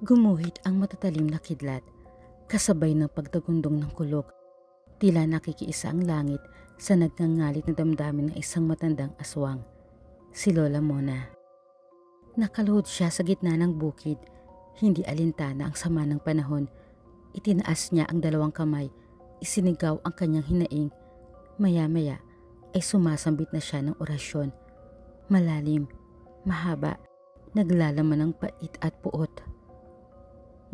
Gumuhit ang matatalim na kidlat, kasabay ng pagtagundong ng kulog. Tila nakikiisa ang langit sa nagngangalit na damdamin ng isang matandang aswang, si Lola Mona. Nakaluhod siya sa gitna ng bukid, hindi alintana ang sama ng panahon. Itinaas niya ang dalawang kamay, isinigaw ang kanyang hinaing. Maya-maya ay sumasambit na siya ng orasyon. Malalim, mahaba, naglalaman ng pait at puot.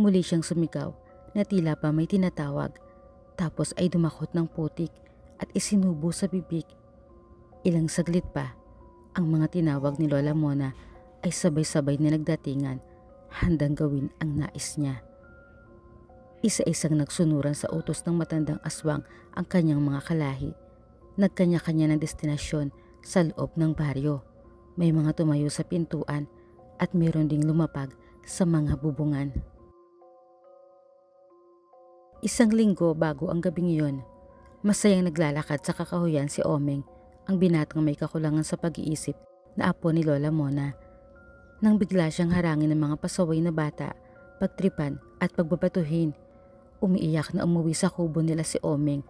Muli siyang sumigaw na tila pa may tinatawag, tapos ay dumakot ng putik at isinubo sa bibig. Ilang saglit pa, ang mga tinawag ni Lola Mona ay sabay-sabay na nagdatingan, handang gawin ang nais niya. Isa-isang nagsunuran sa utos ng matandang aswang ang kanyang mga kalahi. Nagkanya-kanya ng destinasyon sa loob ng baryo. May mga tumayo sa pintuan at meron ding lumapag sa mga bubungan. Isang linggo bago ang gabing iyon, masayang naglalakad sa kakahuyan si Omeng, ang binatang may kakulangan sa pag-iisip na apo ni Lola Mona. Nang bigla siyang harangin ng mga pasaway na bata, pagtripan at pagbabatuhin, umiiyak na umuwi sa kubo nila si Omeng.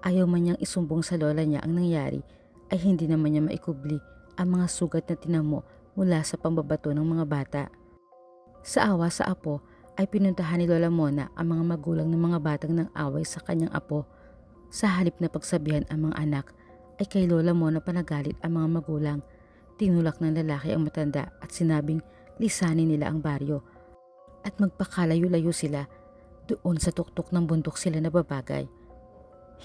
Ayaw man niyang isumbong sa lola niya ang nangyari, ay hindi naman niya maikubli ang mga sugat na tinamo mula sa pambabato ng mga bata. Sa awa sa apo, ay pinuntahan ni Lola Mona ang mga magulang ng mga batang nang away sa kanyang apo. Sa halip na pagsabihan ang mga anak, ay kay Lola Mona panagalit ang mga magulang. Tinulak ng lalaki ang matanda at sinabing lisanin nila ang baryo at magpakalayo-layo sila. Doon sa tuktok ng bundok sila nababagay.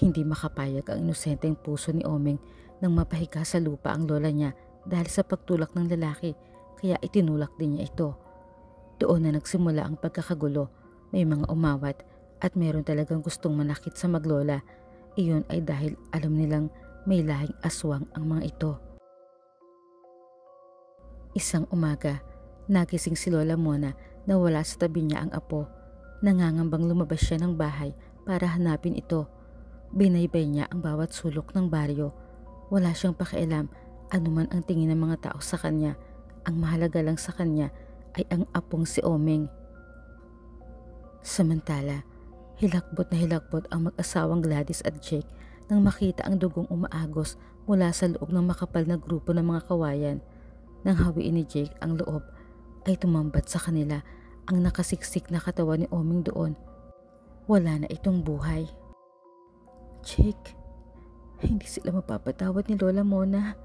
Hindi makapayag ang inosenteng puso ni Omeng nang mapahiga sa lupa ang lola niya dahil sa pagtulak ng lalaki, kaya itinulak din niya ito. Doon na nagsimula ang pagkakagulo. May mga umawat at meron talagang gustong manakit sa maglola. Iyon ay dahil alam nilang may lahing aswang ang mga ito. Isang umaga, nagising si Lola Mona na wala sa tabi niya ang apo. Nangangambang lumabas siya ng bahay para hanapin ito. Binaybay niya ang bawat sulok ng baryo. Wala siyang pakialam anuman ang tingin ng mga tao sa kanya. Ang mahalaga lang sa kanya ay ang apong si Omeng. Samantala, hilakbot na hilakbot ang mag-asawang Gladys at Jake nang makita ang dugong umaagos mula sa loob ng makapal na grupo ng mga kawayan. Nang hawiin ni Jake ang loob, ay tumambat sa kanila ang nakasiksik na katawan ni Omeng doon. Wala na itong buhay. Jake, hindi sila mapapatawad ni Lola Mona.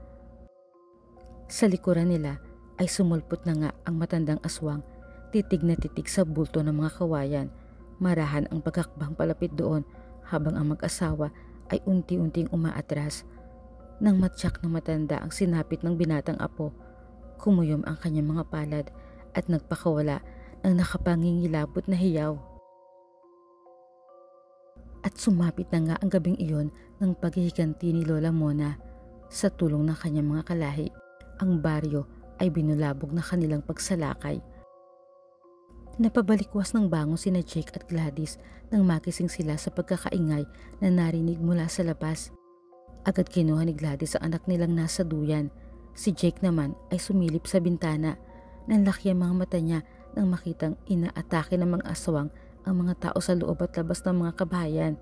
Sa likuran nila ay sumulpot na nga ang matandang aswang, titig na titig sa bulto ng mga kawayan. Marahan ang pagkakbang palapit doon habang ang mag-asawa ay unti-unting umaatras. Nang matyak na matanda ang sinapit ng binatang apo, kumuyom ang kanyang mga palad at nagpakawala ng nakapangingilabot na hiyaw. At sumapit na nga ang gabing iyon ng paghihiganti ni Lola Mona. Sa tulong ng kanyang mga kalahi, ang baryo ay binulabog na kanilang pagsalakay. Napabalikwas ng bangon sina Jake at Gladys nang magising sila sa pagkakaingay na narinig mula sa labas. Agad kinuha ni Gladys ang anak nilang nasa duyan. Si Jake naman ay sumilip sa bintana. Nanlaki ang mga mata niya nang makitang inaatake ng mga aswang ang mga tao sa loob at labas ng mga kabahayan.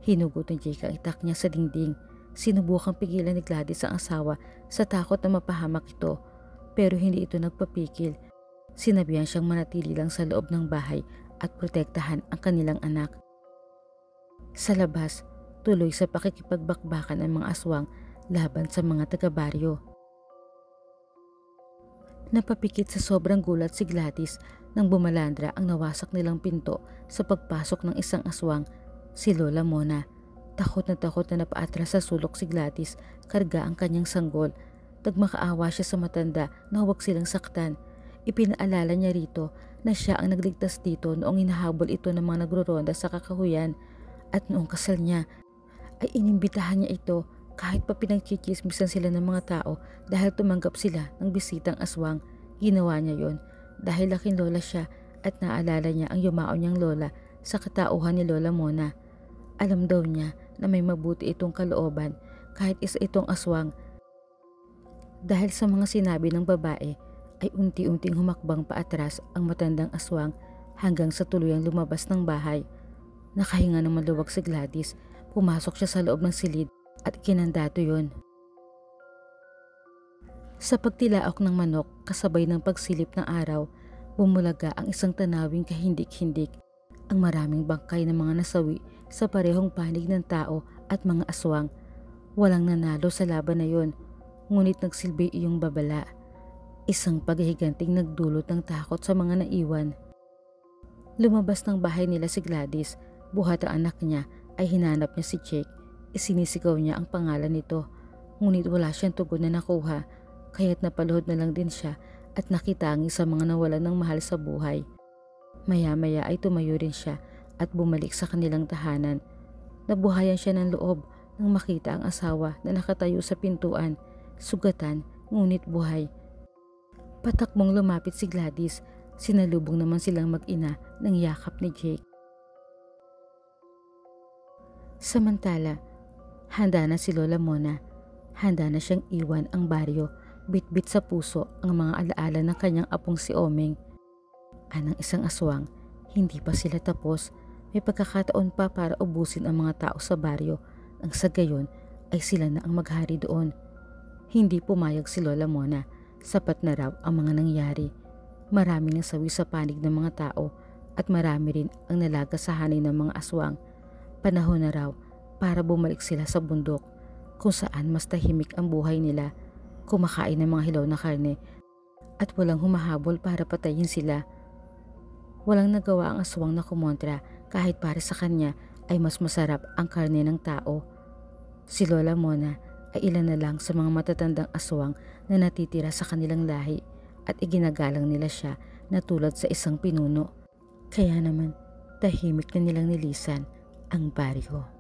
Hinugot ni Jake ang itak niya sa dingding. Sinubukang pigilan ni Gladys ang asawa sa takot na mapahamak ito, pero hindi ito nagpapigil. Sinabihan siyang manatili lang sa loob ng bahay at protektahan ang kanilang anak. Sa labas, tuloy sa pakikipagbakbakan ang mga aswang laban sa mga taga-baryo. Napapikit sa sobrang gulat si Gladys nang bumalandra ang nawasak nilang pinto sa pagpasok ng isang aswang, si Lola Mona. Takot na napaatras sa sulok si Gladys, karga ang kanyang sanggol. Nagmakaawa siya sa matanda na huwag silang saktan. Ipinaalala niya rito na siya ang nagligtas dito noong hinahabol ito ng mga nagroronda sa kakahuyan, at noong kasal niya ay inimbitahan niya ito kahit pa pinagchichismisan sila ng mga tao dahil tumanggap sila ng bisitang aswang. Ginawa niya yon dahil laking lola siya at naalala niya ang yumao niyang lola sa katauhan ni Lola Mona. Alam daw niya na may mabuti itong kalooban kahit isa itong aswang. Dahil sa mga sinabi ng babae ay unti-unting humakbang paatras ang matandang aswang hanggang sa tuluyang lumabas ng bahay. Nakahinga ng maluwag si Gladys. Pumasok siya sa loob ng silid at ikinandado yon. Sa pagtilaok ng manok kasabay ng pagsilip ng araw, bumulaga ang isang tanawing kahindik-hindik. Ang maraming bangkay ng mga nasawi sa parehong panig ng tao at mga aswang. Walang nanalo sa laban na yon, ngunit nagsilbi iyong babala. Isang paghihiganting nagdulot ng takot sa mga naiwan. Lumabas ng bahay nila si Gladys. Buhat ang anak niya ay hinanap niya si Jake. Isinisigaw niya ang pangalan nito, ngunit wala siyang tugon na nakuha, kaya't napaluhod na lang din siya at nakitangi sa mga nawalan ng mahal sa buhay. Maya-maya ay tumayo rin siya at bumalik sa kanilang tahanan. Nabuhayan siya ng loob nang makita ang asawa na nakatayo sa pintuan, sugatan ngunit buhay. Patakbong lumapit si Gladys. Sinalubong naman silang mag-ina ng yakap ni Jake. Samantala, handa na si Lola Mona. Handa na siyang iwan ang baryo, bit-bit sa puso ang mga alaala ng kanyang apong si Omeng. Anang isang aswang, hindi pa sila tapos. May pagkakataon pa para ubusin ang mga tao sa baryo, ang sa gayon ay sila na ang maghari doon. Hindi pumayag si Lola Mona. Sapat na raw ang mga nangyari. Maraming nasawi sa panig ng mga tao at marami rin ang nalaga sa hanay ng mga aswang. Panahon na raw para bumalik sila sa bundok kung saan mas tahimik ang buhay nila, kumakain ng mga hilaw na karne at walang humahabol para patayin sila. Walang nagawa ang aswang na kumontra kahit para sa kanya ay mas masarap ang karne ng tao. Si Lola Mona ay ilan na lang sa mga matatandang aswang na natitira sa kanilang lahi at iginagalang nila siya na tulad sa isang pinuno. Kaya naman tahimik na nilang nilisan ang baryo.